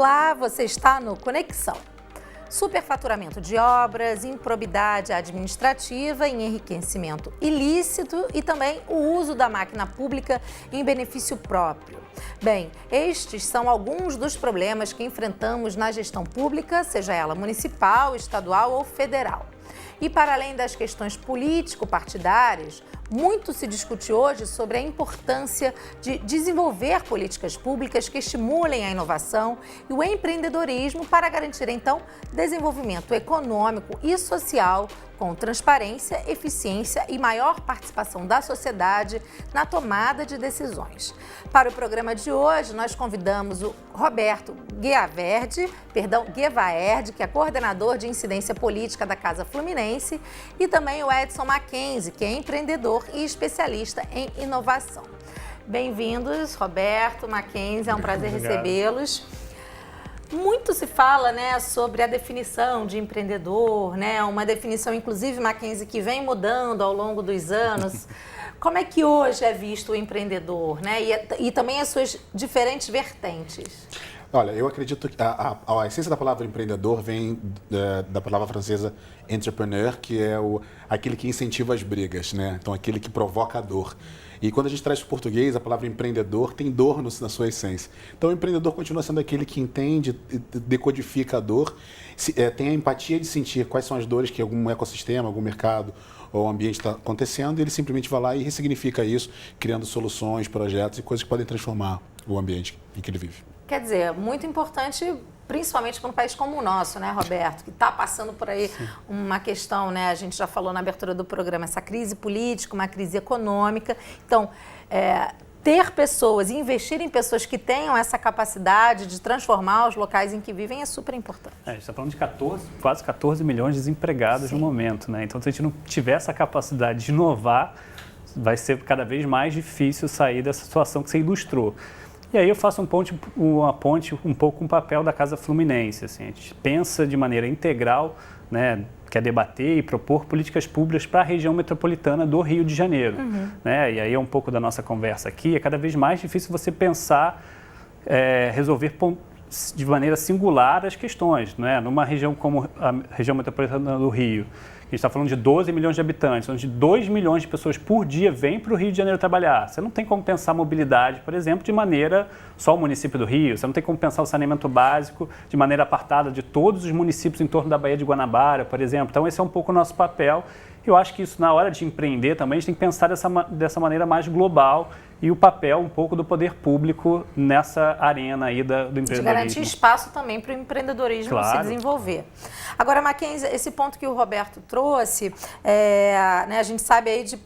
Olá, você está no Conexão. Superfaturamento de obras, improbidade administrativa, enriquecimento ilícito e também o uso da máquina pública em benefício próprio. Bem, estes são alguns dos problemas que enfrentamos na gestão pública, seja ela municipal, estadual ou federal. E para além das questões político-partidárias, muito se discute hoje sobre a importância de desenvolver políticas públicas que estimulem a inovação e o empreendedorismo para garantir, então, desenvolvimento econômico e social com transparência, eficiência e maior participação da sociedade na tomada de decisões. Para o programa de hoje, nós convidamos o Roberto Guevaerde, que é coordenador de incidência política da Casa Fluminense, e também o Edson Mackenzie, que é empreendedor e especialista em inovação. Bem-vindos, Roberto, Mackenzie, é um prazer recebê-los. Muito se fala, sobre a definição de empreendedor, uma definição, inclusive, Mackenzie, que vem mudando ao longo dos anos. Como é que hoje é visto o empreendedor, e também as suas diferentes vertentes? Olha, eu acredito que a essência da palavra empreendedor vem da palavra francesa entrepreneur, que é aquele que incentiva as brigas, Então, aquele que provoca a dor. E quando a gente traz para o português, a palavra empreendedor tem dor na sua essência. Então, o empreendedor continua sendo aquele que entende, decodifica a dor, tem a empatia de sentir quais são as dores que algum ecossistema, algum mercado ou ambiente está acontecendo, e ele simplesmente vai lá e ressignifica isso, criando soluções, projetos e coisas que podem transformar o ambiente em que ele vive. Quer dizer, muito importante, principalmente para um país como o nosso, Roberto, que está passando por aí uma questão, a gente já falou na abertura do programa, essa crise política, uma crise econômica. Então, ter pessoas, investir em pessoas que tenham essa capacidade de transformar os locais em que vivem é super importante. A gente está falando de quase 14 milhões de desempregados no momento, Então, se a gente não tiver essa capacidade de inovar, vai ser cada vez mais difícil sair dessa situação que você ilustrou. E aí eu faço uma ponte um pouco com o papel da Casa Fluminense. A gente pensa de maneira integral, quer debater e propor políticas públicas para a região metropolitana do Rio de Janeiro. E aí é um pouco da nossa conversa aqui, é cada vez mais difícil você pensar, resolver de maneira singular as questões. Numa região como a região metropolitana do Rio, a gente está falando de 12 milhões de habitantes, onde 2 milhões de pessoas por dia vêm para o Rio de Janeiro trabalhar. Você não tem como pensar mobilidade, por exemplo, de maneira só o município do Rio. Você não tem como pensar o saneamento básico de maneira apartada de todos os municípios em torno da Baía de Guanabara, por exemplo. Então, esse é um pouco o nosso papel. Eu acho que isso, na hora de empreender também, a gente tem que pensar dessa maneira mais global e o papel um pouco do poder público nessa arena aí do empreendedorismo. De garantir espaço também para o empreendedorismo se desenvolver. Agora, Mackenzie, esse ponto que o Roberto trouxe, a gente sabe aí de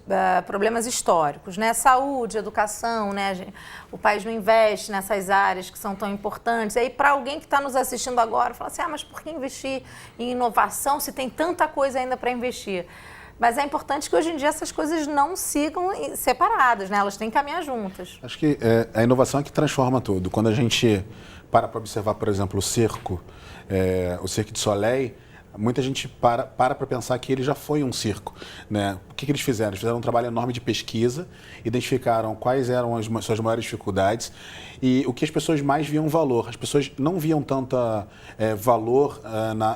problemas históricos, saúde, educação, o país não investe nessas áreas que são tão importantes. Aí, para alguém que está nos assistindo agora, fala assim, mas por que investir em inovação se tem tanta coisa ainda para investir? Mas é importante que hoje em dia essas coisas não sigam separadas, elas têm que caminhar juntas. Acho que a inovação é que transforma tudo. Quando a gente para observar, por exemplo, o Cirque du Soleil, muita gente para pensar que ele já foi um circo. O que eles fizeram? Eles fizeram um trabalho enorme de pesquisa, identificaram quais eram as suas maiores dificuldades e o que as pessoas mais viam valor. As pessoas não viam tanto valor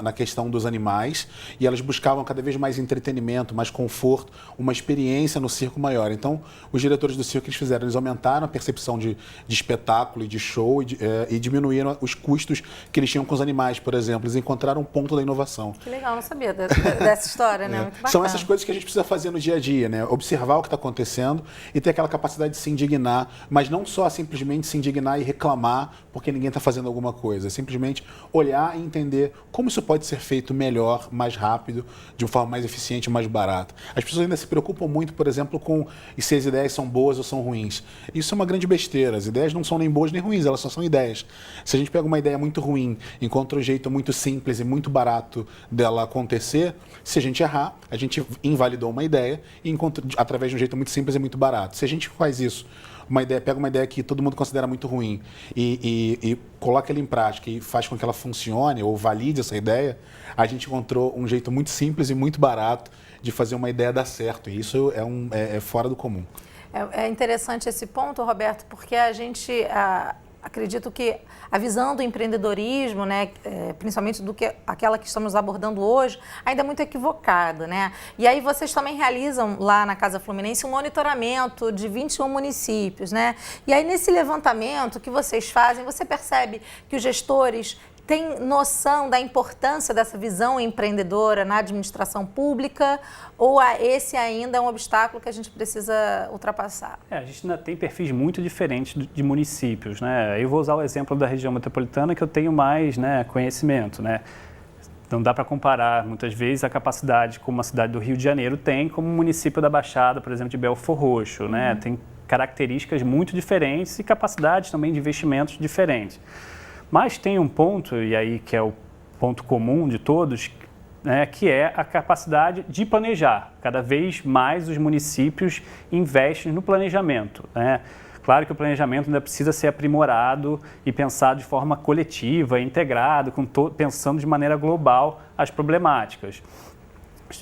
na questão dos animais e elas buscavam cada vez mais entretenimento, mais conforto, uma experiência no circo maior. Então, os diretores do circo, eles aumentaram a percepção de espetáculo e de show e diminuíram os custos que eles tinham com os animais, por exemplo. Eles encontraram um ponto da inovação. Que legal, não sabia dessa história, Muito bacana. São essas coisas que a gente precisa fazer no dia a dia, Observar o que está acontecendo e ter aquela capacidade de se indignar, mas não só simplesmente se indignar e reclamar porque ninguém está fazendo alguma coisa, simplesmente olhar e entender como isso pode ser feito melhor, mais rápido, de uma forma mais eficiente e mais barata. As pessoas ainda se preocupam muito, por exemplo, com se as ideias são boas ou são ruins. Isso é uma grande besteira, as ideias não são nem boas nem ruins, elas só são ideias. Se a gente pega uma ideia muito ruim, encontra um jeito muito simples e muito barato dela acontecer, se a gente errar, a gente invalidou uma ideia e encontra através de um jeito muito simples e muito barato. Se a gente faz isso, pega uma ideia que todo mundo considera muito ruim e coloca ela em prática e faz com que ela funcione ou valide essa ideia, a gente encontrou um jeito muito simples e muito barato de fazer uma ideia dar certo. E isso é fora do comum. É interessante esse ponto, Roberto, porque a gente acredito que a visão do empreendedorismo, né, principalmente aquela que estamos abordando hoje, ainda é muito equivocada, né? E aí vocês também realizam lá na Casa Fluminense um monitoramento de 21 municípios, né? E aí nesse levantamento que vocês fazem, você percebe que os gestores tem noção da importância dessa visão empreendedora na administração pública ou esse ainda é um obstáculo que a gente precisa ultrapassar? A gente ainda tem perfis muito diferentes de municípios, né? Eu vou usar o exemplo da região metropolitana que eu tenho mais, né, conhecimento, né? Não dá para comparar, muitas vezes, a capacidade como a cidade do Rio de Janeiro tem, como o município da Baixada, por exemplo, de Belfor Roxo, né? Tem características muito diferentes e capacidades também de investimentos diferentes. Mas tem um ponto, e aí que é o ponto comum de todos, né, que é a capacidade de planejar. Cada vez mais os municípios investem no planejamento, né? Claro que o planejamento ainda precisa ser aprimorado e pensado de forma coletiva, integrado, pensando de maneira global as problemáticas.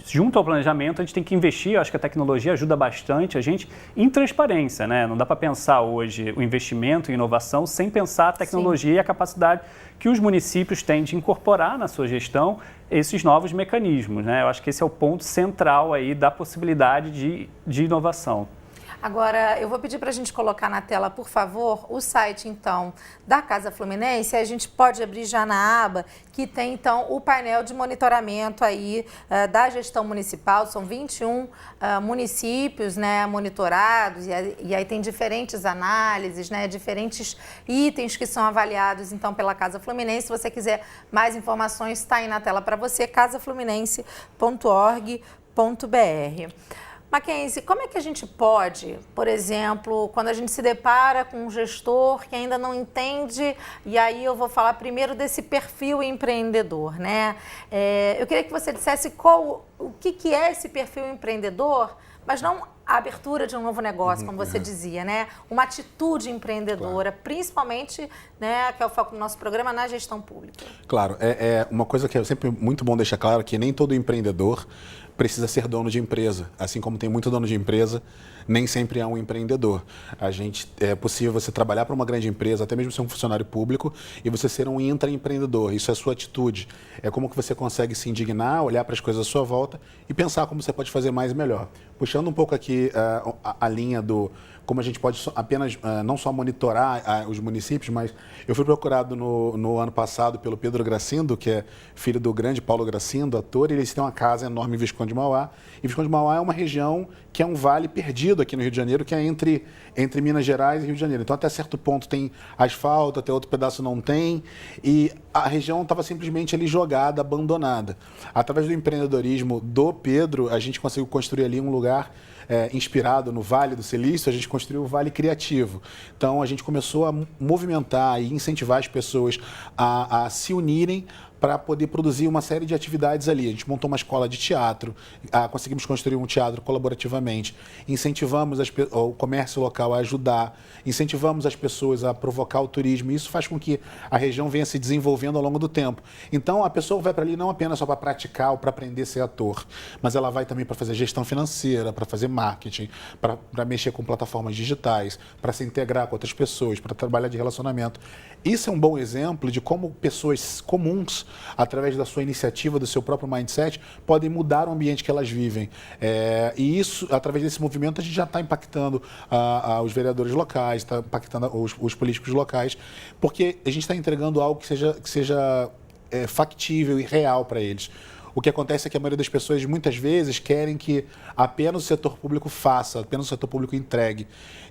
Junto ao planejamento, a gente tem que investir, acho que a tecnologia ajuda bastante a gente em transparência, né? Não dá para pensar hoje o investimento em inovação sem pensar a tecnologia e a capacidade que os municípios têm de incorporar na sua gestão esses novos mecanismos, né? Eu acho que esse é o ponto central aí da possibilidade de inovação. Agora, eu vou pedir para a gente colocar na tela, por favor, o site, então, da Casa Fluminense. A gente pode abrir já na aba que tem, então, o painel de monitoramento aí da gestão municipal. São 21 municípios, né, monitorados e aí tem diferentes análises, né, diferentes itens que são avaliados, então, pela Casa Fluminense. Se você quiser mais informações, está aí na tela para você, casafluminense.org.br. Mackenzie, como é que a gente pode, por exemplo, quando a gente se depara com um gestor que ainda não entende, e aí eu vou falar primeiro desse perfil empreendedor, né? Eu queria que você dissesse o que é esse perfil empreendedor, mas não a abertura de um novo negócio, como você dizia, né? Uma atitude empreendedora, principalmente, né, que é o foco do nosso programa, na gestão pública. Claro, é uma coisa que é sempre muito bom deixar claro, que nem todo empreendedor precisa ser dono de empresa. Assim como tem muito dono de empresa, nem sempre é um empreendedor. É possível você trabalhar para uma grande empresa, até mesmo ser um funcionário público, e você ser um intraempreendedor. Isso é a sua atitude. É como que você consegue se indignar, olhar para as coisas à sua volta e pensar como você pode fazer mais e melhor. Puxando um pouco aqui a linha do como a gente pode apenas não só monitorar os municípios, mas eu fui procurado no ano passado pelo Pedro Gracindo, que é filho do grande Paulo Gracindo, ator, e eles têm uma casa enorme em Visconde de Mauá. E Visconde de Mauá é uma região que é um vale perdido aqui no Rio de Janeiro, que é entre Minas Gerais e Rio de Janeiro. Então, até certo ponto tem asfalto, até outro pedaço não tem, e a região estava simplesmente ali jogada, abandonada. Através do empreendedorismo do Pedro, a gente conseguiu construir ali um lugar inspirado no Vale do Silício. A gente construiu o Vale Criativo. Então, a gente começou a movimentar e incentivar as pessoas a se unirem para poder produzir uma série de atividades ali. A gente montou uma escola de teatro, conseguimos construir um teatro colaborativamente, incentivamos o comércio local a ajudar, incentivamos as pessoas a provocar o turismo, e isso faz com que a região venha se desenvolvendo ao longo do tempo. Então, a pessoa vai para ali não apenas só para praticar ou para aprender a ser ator, mas ela vai também para fazer gestão financeira, para fazer marketing, para mexer com plataformas digitais, para se integrar com outras pessoas, para trabalhar de relacionamento. Isso é um bom exemplo de como pessoas comuns, através da sua iniciativa, do seu próprio mindset, podem mudar o ambiente que elas vivem. E isso, através desse movimento, a gente já está impactando os vereadores locais, está impactando os políticos locais, porque a gente está entregando algo que seja factível e real para eles. O que acontece é que a maioria das pessoas, muitas vezes, querem que apenas o setor público faça, apenas o setor público entregue.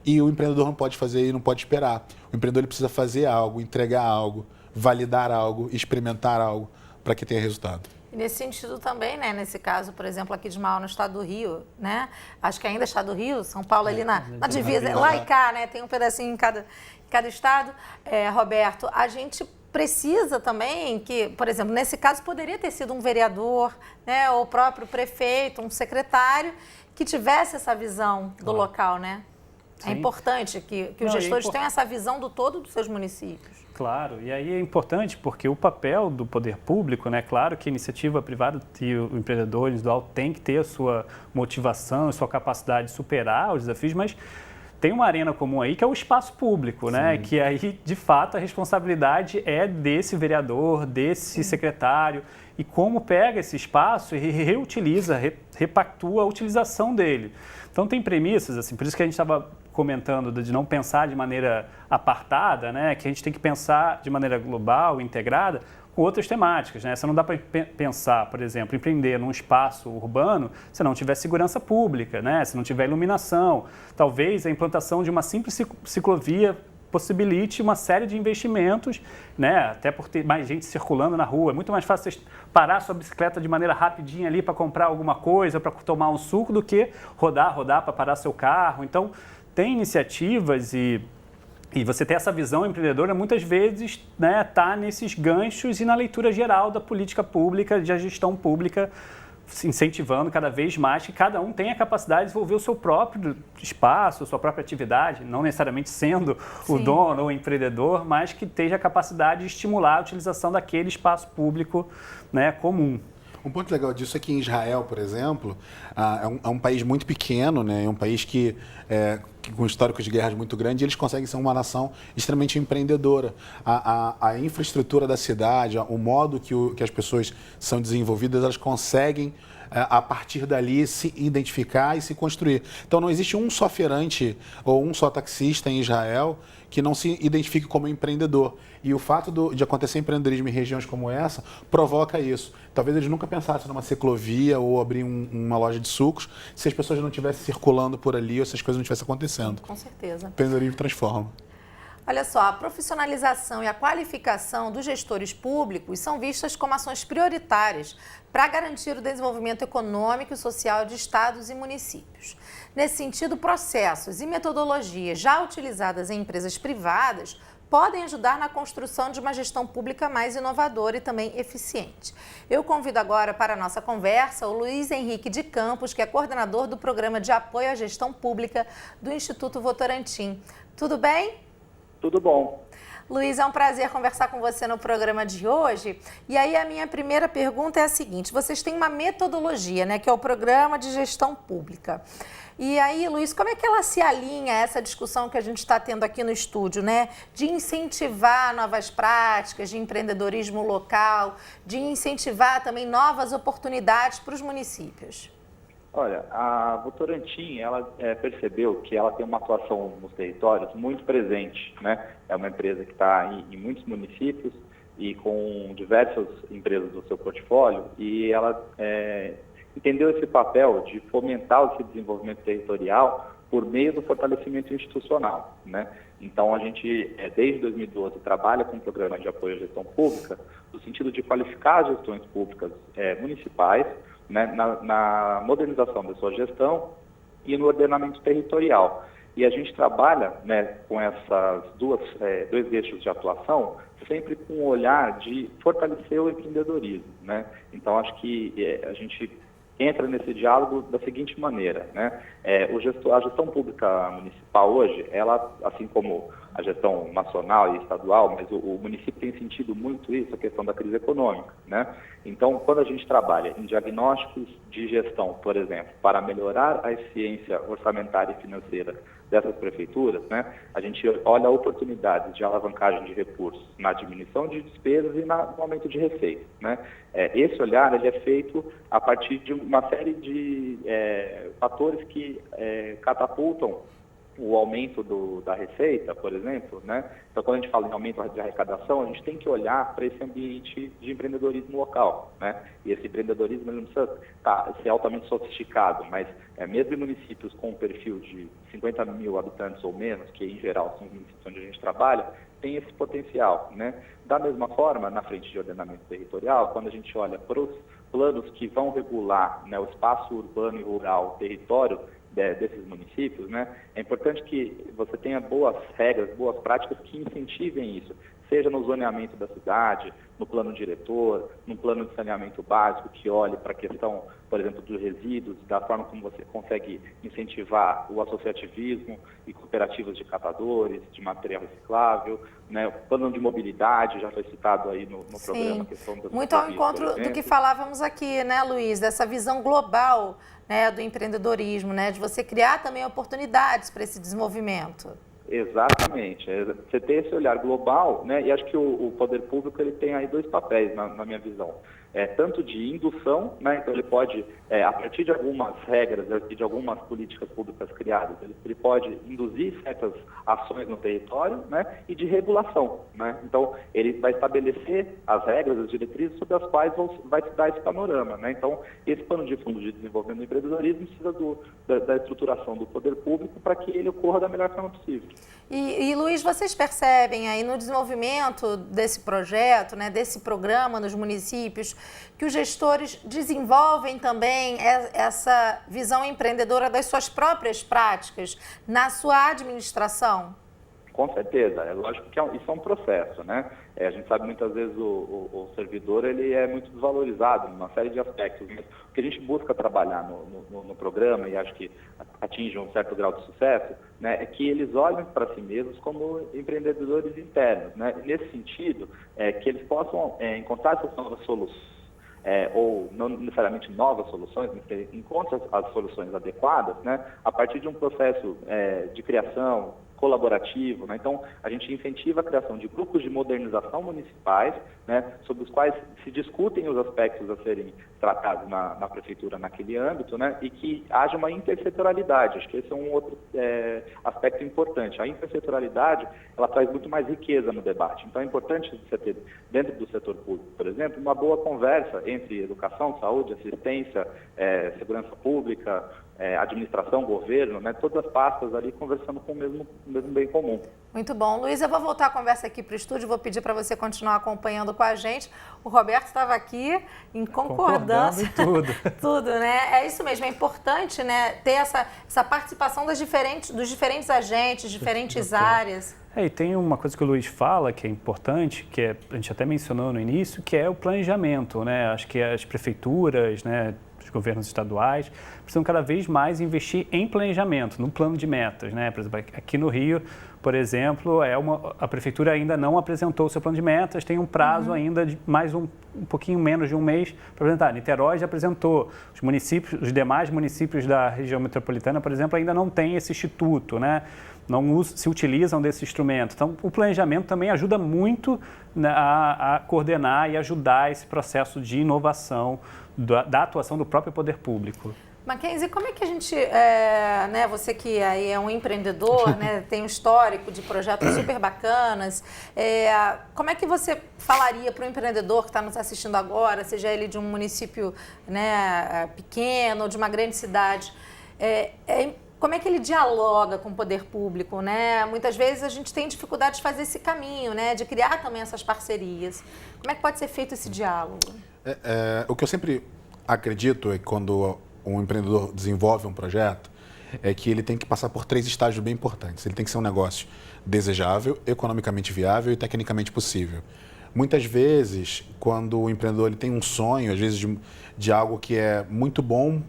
E o empreendedor não pode fazer e não pode esperar. O empreendedor ele precisa fazer algo, entregar algo, validar algo, experimentar algo para que tenha resultado. E nesse sentido também, né, nesse caso, por exemplo, aqui de Mauá, no estado do Rio, né, acho que ainda é estado do Rio, São Paulo ali na divisa, lá e cá, né, tem um pedacinho em cada estado. Roberto, a gente precisa também que, por exemplo, nesse caso poderia ter sido um vereador, né, ou o próprio prefeito, um secretário, que tivesse essa visão do local, né? Sim. É importante que os gestores tenham essa visão do todo dos seus municípios. Claro, e aí é importante porque o papel do poder público, né, claro que a iniciativa privada e o empreendedor individual tem que ter a sua motivação, a sua capacidade de superar os desafios, mas tem uma arena comum aí que é o espaço público, né? Que aí, de fato, a responsabilidade é desse vereador, desse secretário, e como pega esse espaço e reutiliza, repactua a utilização dele. Então, tem premissas, assim, por isso que a gente estava comentando de não pensar de maneira apartada, né? Que a gente tem que pensar de maneira global, integrada, com outras temáticas, né? Você não dá para pensar, por exemplo, empreender num espaço urbano se não tiver segurança pública, né? Se não tiver iluminação. Talvez a implantação de uma simples ciclovia possibilite uma série de investimentos, né? Até por ter mais gente circulando na rua. É muito mais fácil você parar sua bicicleta de maneira rapidinha ali para comprar alguma coisa, para tomar um suco, do que rodar para parar seu carro. Então, tem iniciativas e você ter essa visão empreendedora, muitas vezes, né, tá nesses ganchos e na leitura geral da política pública, da gestão pública, incentivando cada vez mais que cada um tenha a capacidade de desenvolver o seu próprio espaço, a sua própria atividade, não necessariamente sendo o dono ou o empreendedor, mas que tenha a capacidade de estimular a utilização daquele espaço público, né, comum. Um ponto legal disso é que em Israel, por exemplo, é um país muito pequeno, né? É um país que com histórico de guerras muito grande, eles conseguem ser uma nação extremamente empreendedora. A infraestrutura da cidade, o modo que as pessoas são desenvolvidas, elas conseguem, a partir dali, se identificar e se construir. Então, não existe um só feirante ou um só taxista em Israel que não se identifique como empreendedor. E o fato de acontecer empreendedorismo em regiões como essa provoca isso. Talvez eles nunca pensassem numa ciclovia ou abrir uma loja de sucos se as pessoas não estivessem circulando por ali ou se as coisas não estivessem acontecendo. Com certeza. O empreendedorismo transforma. Olha só, a profissionalização e a qualificação dos gestores públicos são vistas como ações prioritárias para garantir o desenvolvimento econômico e social de estados e municípios. Nesse sentido, processos e metodologias já utilizadas em empresas privadas podem ajudar na construção de uma gestão pública mais inovadora e também eficiente. Eu convido agora para a nossa conversa o Luiz Henrique de Campos, que é coordenador do Programa de Apoio à Gestão Pública do Instituto Votorantim. Tudo bem? Tudo bom. Luiz, é um prazer conversar com você no programa de hoje. E aí a minha primeira pergunta é a seguinte: vocês têm uma metodologia, né, que é o Programa de Gestão Pública. E aí, Luiz, como é que ela se alinha a essa discussão que a gente está tendo aqui no estúdio, né, de incentivar novas práticas de empreendedorismo local, de incentivar também novas oportunidades para os municípios? Olha, a Votorantim, ela percebeu que ela tem uma atuação nos territórios muito presente, né? É uma empresa que está em muitos municípios e com diversas empresas do seu portfólio, e ela entendeu esse papel de fomentar esse desenvolvimento territorial por meio do fortalecimento institucional, né? Então, a gente, desde 2012, trabalha com um programa de apoio à gestão pública no sentido de qualificar as gestões públicas municipais, né, na modernização da sua gestão e no ordenamento territorial. E a gente trabalha, né, com essas dois eixos de atuação, sempre com o olhar de fortalecer o empreendedorismo, né? Então, acho que a gente entra nesse diálogo da seguinte maneira, né? A gestão pública municipal hoje, ela, assim como a gestão nacional e estadual, mas o município tem sentido muito isso, a questão da crise econômica, né? Então, quando a gente trabalha em diagnósticos de gestão, por exemplo, para melhorar a eficiência orçamentária e financeira dessas prefeituras, né, a gente olha oportunidades de alavancagem de recursos na diminuição de despesas e no aumento de receitas, né? Esse olhar ele é feito a partir de uma série de fatores que catapultam o aumento da receita, por exemplo, né? Então, quando a gente fala em aumento de arrecadação, a gente tem que olhar para esse ambiente de empreendedorismo local, né? E esse empreendedorismo ele não precisa ser altamente sofisticado, mas mesmo em municípios com um perfil de 50 mil habitantes ou menos, que em geral são os municípios onde a gente trabalha, tem esse potencial, né? Da mesma forma, na frente de ordenamento territorial, quando a gente olha para os planos que vão regular, né, o espaço urbano e rural, o território desses municípios, né, é importante que você tenha boas regras, boas práticas que incentivem isso, seja no zoneamento da cidade, no plano diretor, no plano de saneamento básico, que olhe para a questão, por exemplo, dos resíduos, da forma como você consegue incentivar o associativismo e cooperativas de catadores, de material reciclável, né? O plano de mobilidade, já foi citado aí no programa. A questão das muito ao encontro do que falávamos aqui, né, Luiz, dessa visão global, né, do empreendedorismo, né, de você criar também oportunidades para esse desenvolvimento. Exatamente. Você ter esse olhar global, né? E acho que o poder público ele tem aí dois papéis, na minha visão. Tanto de indução, né? Então ele pode, a partir de algumas regras e de algumas políticas públicas criadas, ele pode induzir certas ações no território, né? E de regulação, né? Então ele vai estabelecer as regras, as diretrizes sobre as quais vai se dar esse panorama, né? Então esse plano de fundo de desenvolvimento do empreendedorismo precisa da estruturação do poder público para que ele ocorra da melhor forma possível. E Luiz, vocês percebem aí no desenvolvimento desse projeto, né, desse programa nos municípios, que os gestores desenvolvem também essa visão empreendedora das suas próprias práticas na sua administração? Com certeza, é lógico que isso é um processo, né? A gente sabe muitas vezes o servidor ele é muito desvalorizado em uma série de aspectos, mas o que a gente busca trabalhar no programa, e acho que atinge um certo grau de sucesso, né, é que eles olhem para si mesmos como empreendedores internos, né? E nesse sentido, que eles possam encontrar essas novas soluções, ou não necessariamente novas soluções, mas que encontrem as soluções adequadas, né, a partir de um processo de criação colaborativo, né? Então, a gente incentiva a criação de grupos de modernização municipais, né, sobre os quais se discutem os aspectos a serem tratados na prefeitura naquele âmbito, né, e que haja uma intersetorialidade. Acho que esse é um outro aspecto importante. A intersetorialidade, ela traz muito mais riqueza no debate. Então, é importante você ter, dentro do setor público, por exemplo, uma boa conversa entre educação, saúde, assistência, segurança pública, administração, governo, né, todas as pastas ali conversando com o mesmo bem comum. Muito bom. Luiz, eu vou voltar a conversa aqui para o estúdio, vou pedir para você continuar acompanhando com a gente. O Roberto estava aqui em concordância. Em tudo. Tudo, né? É isso mesmo, é importante, né, ter essa participação dos diferentes agentes, diferentes áreas. E tem uma coisa que o Luiz fala que é importante, que a gente até mencionou no início, que é o planejamento, né? Acho que as prefeituras, né, os governos estaduais precisam cada vez mais investir em planejamento, no plano de metas, né? Por exemplo, aqui no Rio, por exemplo, a prefeitura ainda não apresentou o seu plano de metas, tem um prazo ainda de mais um pouquinho menos de um mês para apresentar. Niterói já apresentou, os demais municípios da região metropolitana, por exemplo, ainda não tem esse instituto, né? Não se utilizam desse instrumento. Então, o planejamento também ajuda muito, né, a coordenar e ajudar esse processo de inovação da atuação do próprio poder público. Mackenzie, como é que a gente, né, você que aí é um empreendedor, né, tem um histórico de projetos super bacanas, como é que você falaria para o empreendedor que está nos assistindo agora, seja ele de um município, né, pequeno ou de uma grande cidade, como é que ele dialoga com o poder público, né? Muitas vezes a gente tem dificuldade de fazer esse caminho, né, de criar também essas parcerias. Como é que pode ser feito esse diálogo? O que eu sempre acredito é que quando um empreendedor desenvolve um projeto, é que ele tem que passar por 3 estágios bem importantes. Ele tem que ser um negócio desejável, economicamente viável e tecnicamente possível. Muitas vezes, quando o empreendedor ele tem um sonho, às vezes de algo que é muito bom,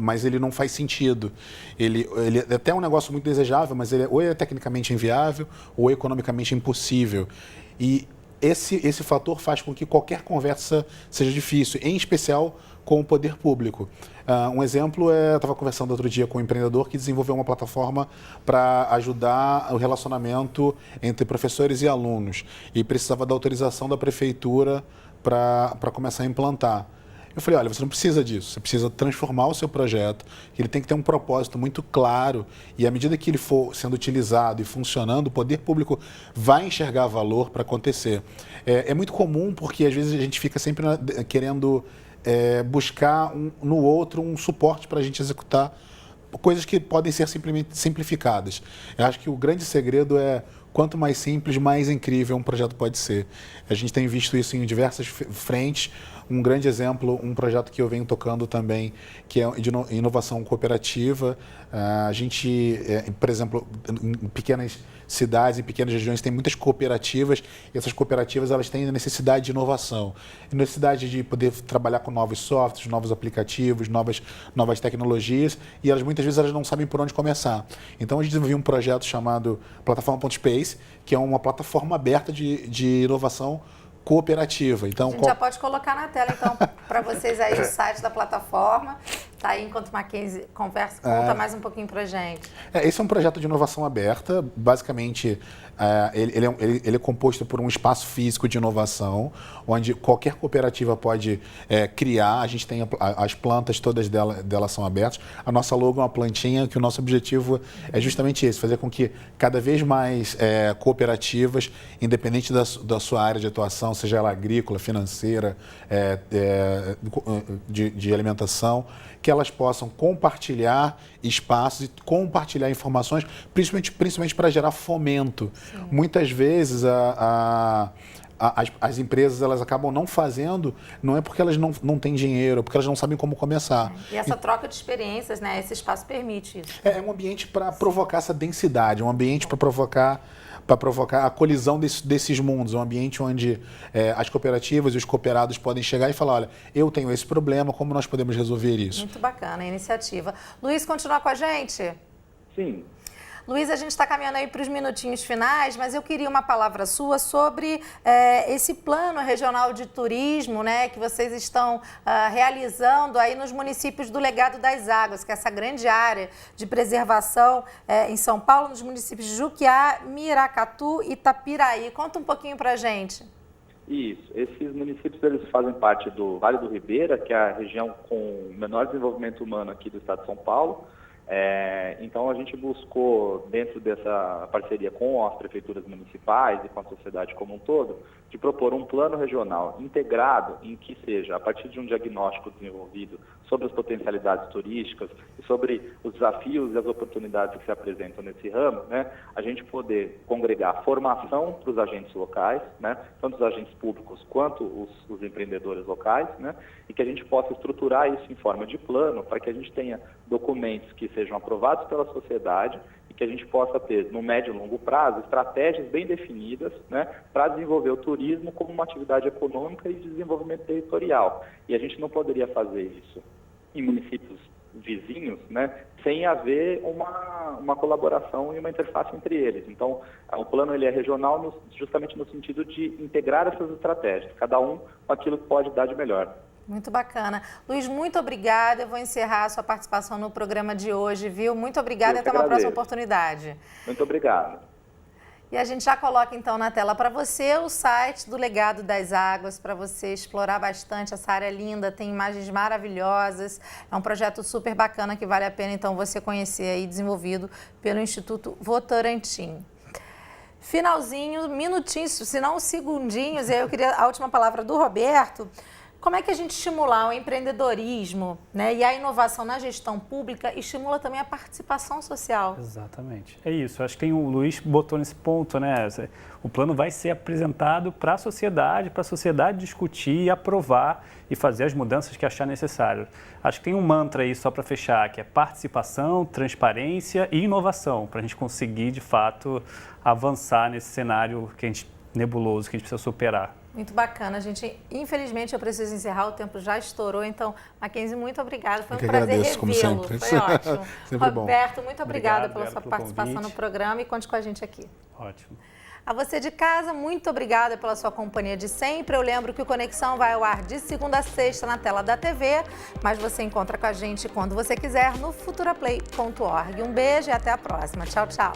mas ele não faz sentido. Ele é até um negócio muito desejável, mas ou é tecnicamente inviável ou é economicamente impossível. E esse fator faz com que qualquer conversa seja difícil, em especial com o poder público. Um exemplo eu estava conversando outro dia com um empreendedor que desenvolveu uma plataforma para ajudar o relacionamento entre professores e alunos e precisava da autorização da prefeitura para começar a implantar. Eu falei, olha, você não precisa disso, você precisa transformar o seu projeto, ele tem que ter um propósito muito claro e à medida que ele for sendo utilizado e funcionando, o poder público vai enxergar valor para acontecer. É muito comum porque às vezes a gente fica sempre querendo buscar no outro um suporte para a gente executar coisas que podem ser simplesmente simplificadas. Eu acho que o grande segredo é quanto mais simples, mais incrível um projeto pode ser. A gente tem visto isso em diversas frentes. Um grande exemplo, um projeto que eu venho tocando também, que é de inovação cooperativa. A gente, por exemplo, em pequenas cidades, em pequenas regiões, tem muitas cooperativas, e essas cooperativas elas têm necessidade de inovação, necessidade de poder trabalhar com novos softwares, novos aplicativos, novas tecnologias, e muitas vezes elas não sabem por onde começar. Então a gente desenvolveu um projeto chamado Plataforma.space, que é uma plataforma aberta de inovação cooperativa. Então, a gente já pode colocar na tela, então, para vocês aí o site da plataforma. Tá aí enquanto o Mackenzie conversa, conta mais um pouquinho para a gente. Esse é um projeto de inovação aberta. Basicamente, ele é composto por um espaço físico de inovação, onde qualquer cooperativa pode criar. A gente tem as plantas, todas delas são abertas. A nossa logo é uma plantinha, que o nosso objetivo é justamente esse, fazer com que cada vez mais cooperativas, independente da sua área de atuação, seja ela agrícola, financeira, de alimentação, que elas possam compartilhar espaços e compartilhar informações, principalmente para gerar fomento. Sim. Muitas vezes as empresas elas acabam não fazendo, não é porque elas não têm dinheiro, é porque elas não sabem como começar. E essa troca de experiências, né? Esse espaço permite isso. É um ambiente para provocar essa densidade, um ambiente para provocar a colisão desses mundos, um ambiente onde as cooperativas e os cooperados podem chegar e falar, olha, eu tenho esse problema, como nós podemos resolver isso? Muito bacana a iniciativa. Luiz, continua com a gente? Sim. Luiz, a gente está caminhando aí para os minutinhos finais, mas eu queria uma palavra sua sobre esse plano regional de turismo, né, que vocês estão realizando aí nos municípios do Legado das Águas, que é essa grande área de preservação em São Paulo, nos municípios de Juquiá, Miracatu e Itapiraí. Conta um pouquinho para a gente. Isso. Esses municípios eles fazem parte do Vale do Ribeira, que é a região com menor desenvolvimento humano aqui do estado de São Paulo. Então a gente buscou, dentro dessa parceria com as prefeituras municipais e com a sociedade como um todo, de propor um plano regional integrado em que seja, a partir de um diagnóstico desenvolvido sobre as potencialidades turísticas e sobre os desafios e as oportunidades que se apresentam nesse ramo, né, a gente poder congregar formação para os agentes locais, né, tanto os agentes públicos quanto os empreendedores locais, né, e que a gente possa estruturar isso em forma de plano para que a gente tenha documentos que sejam aprovados pela sociedade e que a gente possa ter, no médio e longo prazo, estratégias bem definidas, né, para desenvolver o turismo como uma atividade econômica e de desenvolvimento territorial. E a gente não poderia fazer isso em municípios vizinhos, né, sem haver uma colaboração e uma interface entre eles. Então, o plano ele é regional justamente no sentido de integrar essas estratégias, cada um com aquilo que pode dar de melhor. Muito bacana. Luiz, muito obrigada. Eu vou encerrar a sua participação no programa de hoje, viu? Muito obrigada e até uma próxima oportunidade. Muito obrigado. E a gente já coloca então na tela para você o site do Legado das Águas, para você explorar bastante essa área linda, tem imagens maravilhosas. É um projeto super bacana que vale a pena então você conhecer aí, desenvolvido pelo Instituto Votorantim. Finalzinho, minutinhos, se não segundinhos, e aí eu queria a última palavra do Roberto. Como é que a gente estimular o empreendedorismo, né, e a inovação na gestão pública estimula também a participação social? Exatamente. É isso. Acho que o Luiz botou nesse ponto, né? O plano vai ser apresentado para a sociedade discutir e aprovar e fazer as mudanças que achar necessário. Acho que tem um mantra aí, só para fechar, que é participação, transparência e inovação, para a gente conseguir, de fato, avançar nesse cenário nebuloso que a gente precisa superar. Muito bacana, gente. Infelizmente, eu preciso encerrar, o tempo já estourou. Então, Mackenzie, muito obrigada. Foi um prazer revê-lo. Foi ótimo. Roberto, muito obrigada pela sua participação no programa e conte com a gente aqui. Ótimo. A você de casa, muito obrigada pela sua companhia de sempre. Eu lembro que o Conexão vai ao ar de segunda a sexta na tela da TV, mas você encontra com a gente quando você quiser no futuraplay.org. Um beijo e até a próxima. Tchau, tchau.